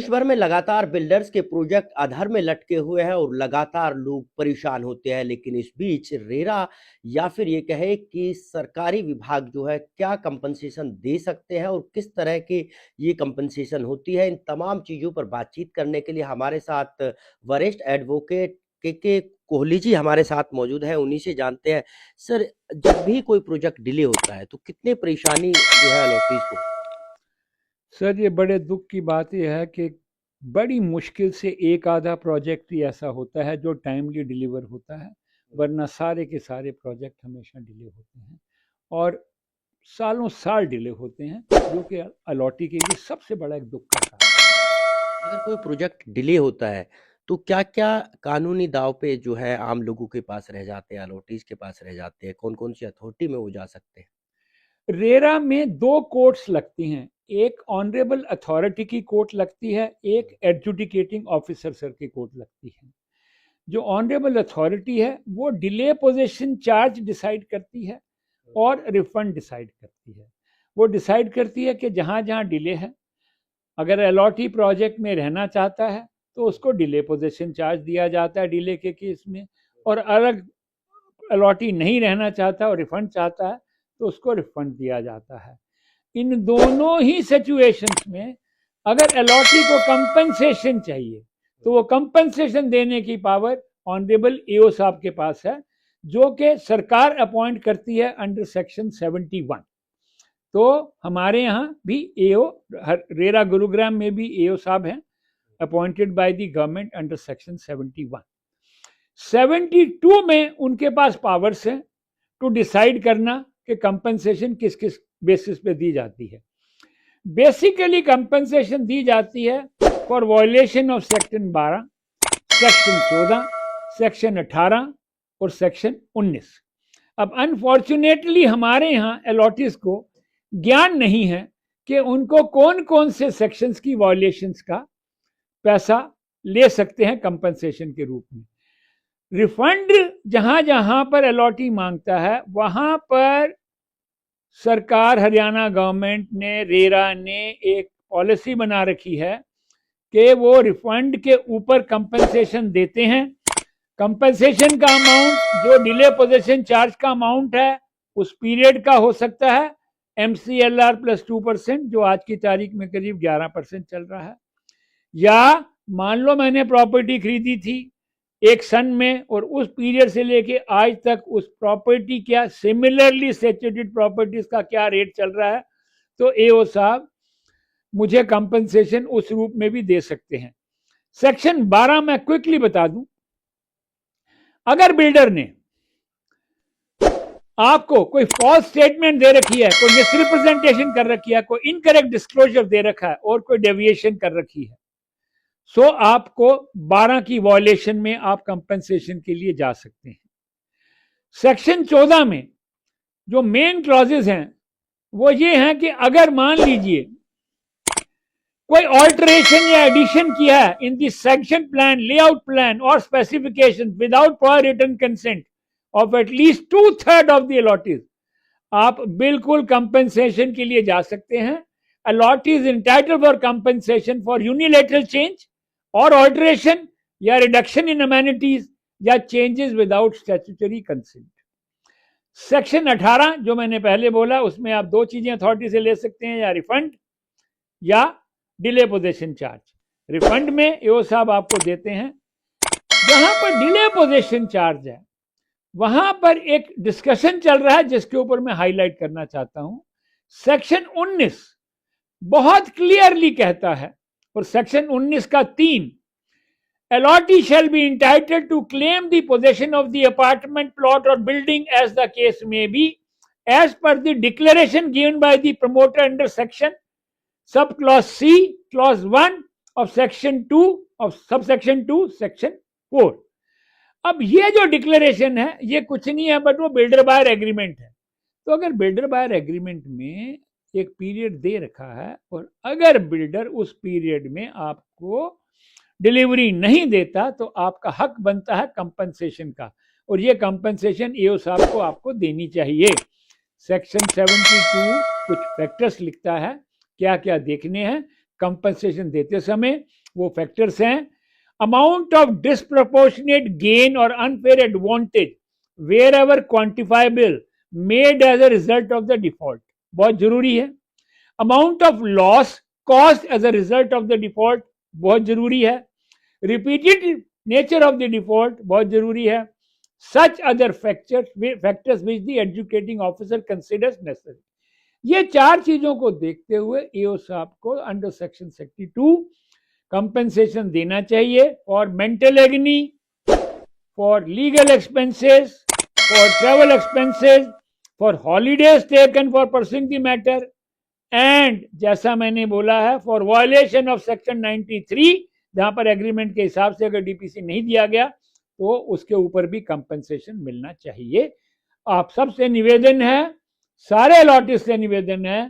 देश भर में लगातार बिल्डर्स के प्रोजेक्ट आधार में लटके हुए हैं और लगातार लोग परेशान होते हैं, लेकिन इस बीच रेरा या फिर ये कहे कि सरकारी विभाग जो है क्या कंपनसेशन दे सकते हैं और किस तरह की ये कंपनसेशन होती है, इन तमाम चीज़ों पर बातचीत करने के लिए हमारे साथ वरिष्ठ एडवोकेट के कोहली जी हमारे साथ मौजूद हैं। उन्हीं से जानते हैं। सर, जब भी कोई प्रोजेक्ट डिले होता है तो कितने परेशानी जो है अलॉटीज को? सर, ये बड़े दुख की बात यह है कि बड़ी मुश्किल से एक आधा प्रोजेक्ट ही ऐसा होता है जो टाइमली डिलीवर होता है, वरना सारे के सारे प्रोजेक्ट हमेशा डिले होते हैं और सालों साल डिले होते हैं, जो कि अलॉटी के लिए सबसे बड़ा एक दुख का कारण है। अगर कोई प्रोजेक्ट डिले होता है तो क्या-क्या कानूनी दाँव पे जो है आम लोगों के पास रह जाते हैं, अलॉटीज के पास रह जाते हैं? कौन-कौन सी अथॉरिटी में वो जा सकते हैं? रेरा में दो कोर्ट्स लगती हैं, एक ऑनरेबल अथॉरिटी की कोर्ट लगती है, एक एडजुडिकेटिंग ऑफिसर सर की कोर्ट लगती है। जो ऑनरेबल अथॉरिटी है वो डिले पोजीशन चार्ज डिसाइड करती है और रिफंड डिसाइड करती है। वो डिसाइड करती है कि जहाँ जहाँ डिले है, अगर अलॉटी प्रोजेक्ट में रहना चाहता है तो उसको डिले पोजीशन चार्ज दिया जाता है डिले के केस में, और अलग अलॉटी नहीं रहना चाहता और रिफंड चाहता है तो उसको रिफंड दिया जाता है। इन दोनों ही सिचुएशंस में अगर अलॉटी को कंपनसेशन चाहिए तो वो कंपनसेशन देने की पावर ऑनरेबल एओ साहब के पास है, जो कि सरकार अपॉइंट करती है अंडर सेक्शन 71। तो हमारे यहाँ भी एओ, रेरा गुरुग्राम में भी एओ साहब हैं, appointed by the government under section 71। 72 में उनके पास पावर्स हैं टू डिसाइड करना कि कंपनसेशन किस किस बेसिस पे दी जाती है। बेसिकली कंपनसेशन दी जाती है for violation of section 12, section 14, section 18 और सेक्शन 19। अब अनफॉर्चुनेटली हमारे यहाँ अलॉटीज को ज्ञान नहीं है कि उनको कौन कौन से सेक्शंस की वायलेशंस का पैसा ले सकते हैं कंपनसेशन के रूप में। रिफंड जहां जहां पर अलॉटी मांगता है वहां पर सरकार, हरियाणा गवर्नमेंट ने, रेरा ने एक पॉलिसी बना रखी है कि वो रिफंड के ऊपर कंपनसेशन देते हैं। कंपनसेशन का अमाउंट जो डिले पोजीशन चार्ज का अमाउंट है उस पीरियड का हो सकता है MCLR प्लस 2%, जो आज की तारीख में करीब 11% चल रहा है। या मान लो मैंने प्रॉपर्टी खरीदी थी एक सन में और उस पीरियड से लेके आज तक उस प्रॉपर्टी क्या सिमिलरली सिचुएटेड प्रॉपर्टीज का क्या रेट चल रहा है, तो एओ साहब मुझे कंपनसेशन उस रूप में भी दे सकते हैं। सेक्शन 12 में क्विकली बता दूं, अगर बिल्डर ने आपको कोई फॉल्स स्टेटमेंट दे रखी है, कोई मिसरिप्रेजेंटेशन कर रखी है, कोई इनकरेक्ट डिस्क्लोजर दे रखा है और कोई डेविएशन कर रखी है, सो आपको 12 की वायलेशन में आप कंपनसेशन के लिए जा सकते हैं। सेक्शन 14 में जो मेन क्लॉजेस हैं वो ये हैं कि अगर मान लीजिए कोई ऑल्टरेशन या एडिशन किया है in the sanction plan, layout plan और specification without prior written consent of at least 2/3 of the allottees, आप बिल्कुल कंपनसेशन के लिए जा सकते हैं। Allottees entitled for compensation for unilateral change और ऑल्टरेशन या रिडक्शन इन अमेनिटीज या changes without statutory consent. Section 18 जो मैंने पहले बोला, उसमें आप दो चीजें अथॉरिटी से ले सकते हैं, या रिफंड या डिले पोजीशन चार्ज। रिफंड में एओ साहब आपको देते हैं। जहां पर डिले पोजीशन चार्ज है वहां पर एक डिस्कशन चल रहा है जिसके ऊपर मैं हाईलाइट करना चाहता हूं। सेक्शन 19 बहुत क्लियरली कहता है, और सेक्शन 19 का 3, allotee shall be entitled to claim the possession of the apartment, plot or building as the case may be, as per the declaration given by the promoter under section subclause C, clause 1 of section 2 of subsection 2 section 4। अब ये जो declaration है ये कुछ नहीं है but वो builder buyer agreement है। तो अगर बिल्डर बायर एग्रीमेंट में एक पीरियड दे रखा है और अगर बिल्डर उस पीरियड में आपको डिलीवरी नहीं देता तो आपका हक बनता है कंपनसेशन का, और ये कंपनसेशन एओ साहब को आपको देनी चाहिए। सेक्शन 72 कुछ फैक्टर्स लिखता है क्या क्या देखने हैं कंपनसेशन देते समय वो फैक्टर्स हैं, अमाउंट ऑफ डिसप्रोपोर्शनेट गेन और unfair advantage wherever quantifiable made as a result of the default, बहुत जरूरी है। Amount of loss cost as a result of the default, बहुत जरूरी है। Repeated nature of the default, बहुत जरूरी है। Such other factors which the adjudicating officer considers necessary, ये चार चीजों को देखते हुए ईओ साहब को अंडर सेक्शन 62 कंपेंसेशन देना चाहिए for mental एग्नी, for legal expenses, for travel expenses, for holidays taken for pursuing the matter, and जैसा मैंने बोला है फॉर वायलेशन ऑफ सेक्शन 93, जहां पर एग्रीमेंट के हिसाब से अगर डीपीसी नहीं दिया गया तो उसके ऊपर भी कंपनसेशन मिलना चाहिए। आप सबसे निवेदन है, सारे अलॉटिस से निवेदन है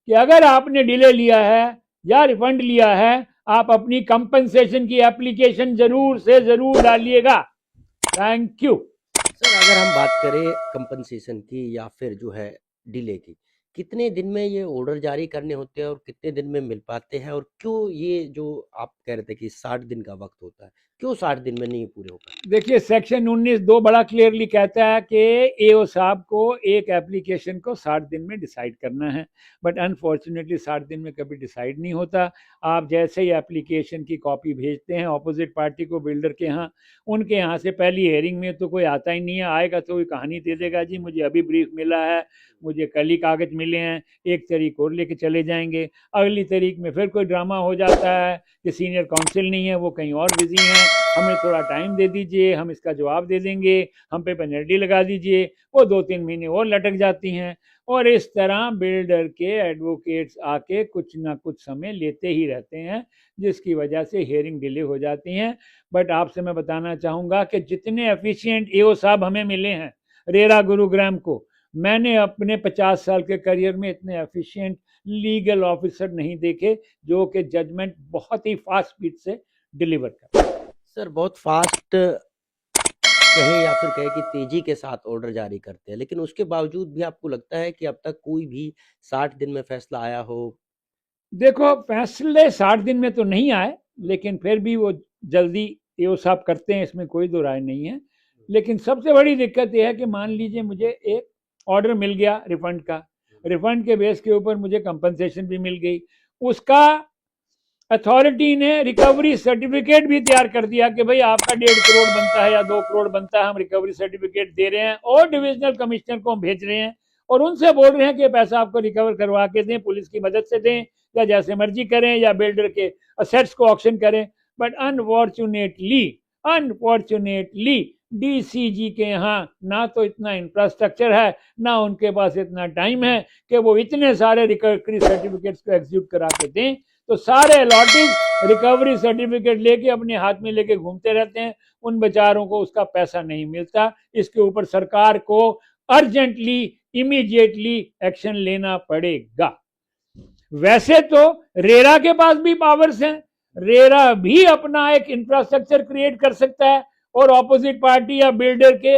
कि अगर आपने डिले लिया है या रिफंड लिया है, आप अपनी कंपनसेशन की एप्लीकेशन जरूर से जरूर डालिएगा। Thank you. सर अगर हम बात करें कंपनसेशन की या फिर जो है डिले की, कितने दिन में ये ऑर्डर जारी करने होते हैं और कितने दिन में मिल पाते हैं, और क्यों ये जो आप कह रहे थे कि 60 दिन का वक्त होता है, क्यों 60 दिन में नहीं पूरे हो पाते? देखिए सेक्शन 19(2) बड़ा क्लियरली कहता है कि एओ साहब को एक एप्लीकेशन को 60 दिन में डिसाइड करना है, बट अनफॉर्चुनेटली 60 दिन में कभी डिसाइड नहीं होता। आप जैसे ही एप्लीकेशन की कॉपी भेजते हैं ऑपोजिट पार्टी को, बिल्डर के यहाँ, उनके यहाँ से पहली हेयरिंग में तो कोई आता ही नहीं है। आएगा तो कोई कहानी दे देगा, जी मुझे अभी ब्रीफ मिला है, मुझे कल ही कागज मिले हैं, 1 तारीख और लेके चले जाएंगे। अगली तारीख में फिर कोई ड्रामा हो जाता है कि सीनियर काउंसिल नहीं है, वो कहीं और बिजी हैं, हमें थोड़ा टाइम दे दीजिए, हम इसका जवाब दे देंगे, हम पे पेनल्टी लगा दीजिए। वो 2-3 महीने और लटक जाती हैं, और इस तरह बिल्डर के एडवोकेट्स आके कुछ ना कुछ समय लेते ही रहते हैं, जिसकी वजह से हियरिंग डिले हो जाती हैं। बट आपसे मैं बताना चाहूँगा कि जितने एफिशिएंट एओ साहब हमें मिले हैं रेरा गुरुग्राम को, मैंने अपने 50 साल के करियर में इतने एफिशिएंट लीगल ऑफिसर नहीं देखे जो कि जजमेंट बहुत ही फास्ट स्पीड से डिलीवर करते। सर बहुत फास्ट कहें या फिर कहें कि तेजी के साथ ऑर्डर जारी करते हैं, लेकिन उसके बावजूद भी आपको लगता है कि अब तक कोई भी 60 दिन में फैसला आया हो? देखो फैसले 60 दिन में तो नहीं आए, लेकिन फिर भी वो जल्दी एओ साहब करते हैं, इसमें कोई दो राय नहीं है। लेकिन सबसे बड़ी दिक्कत यह है कि मान लीजिए मुझे एक ऑर्डर मिल गया रिफंड का, रिफंड के बेस के ऊपर मुझे कंपनसेशन भी मिल गई, उसका अथॉरिटी ने रिकवरी सर्टिफिकेट भी तैयार कर दिया कि भाई आपका 1.5 करोड़ बनता है या 2 करोड़ बनता है, हम रिकवरी सर्टिफिकेट दे रहे हैं और डिविजनल कमिश्नर को हम भेज रहे हैं और उनसे बोल रहे हैं कि पैसा आपको रिकवर करवा के दें, पुलिस की मदद से दें या जैसे मर्जी करें या बिल्डर के असेट्स को ऑक्शन करें। बट अनफॉर्चुनेटली डीसीजी के यहाँ ना तो इतना इंफ्रास्ट्रक्चर है, ना उनके पास इतना टाइम है कि वो इतने सारे रिकवरी सर्टिफिकेट्स को एग्जीक्यूट करा के दें। तो सारे अलॉटेड रिकवरी सर्टिफिकेट लेके अपने हाथ में लेके घूमते रहते हैं, उन बेचारों को उसका पैसा नहीं मिलता। इसके ऊपर सरकार को अर्जेंटली इमीडिएटली एक्शन लेना पड़ेगा। वैसे तो रेरा के पास भी पावर्स हैं, रेरा भी अपना एक इंफ्रास्ट्रक्चर क्रिएट कर सकता है और ऑपोजिट पार्टी या बिल्डर के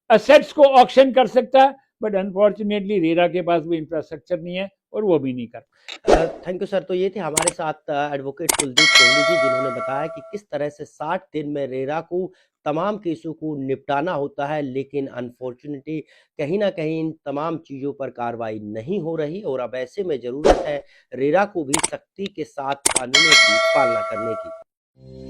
असेट्स को ऑक्शन कर सकता है, बट अनफॉर्चुनेटली रेरा के पास भी इंफ्रास्ट्रक्चर नहीं है और वो भी नहीं करता। Thank you sir. तो ये थे हमारे साथ एडवोकेट कुलदीप कोहली जी, जिन्होंने बताया कि किस तरह से 60 दिन में रेरा को तमाम केसों को निपटाना होता है, लेकिन अनफॉर्चुनेटली कहीं ना कहीं इन तमाम चीज़ों पर कार्रवाई नहीं हो रही, और अब ऐसे में ज़रूरत है रेरा को भी सख्ती के साथ कानूनों की पालना करने की।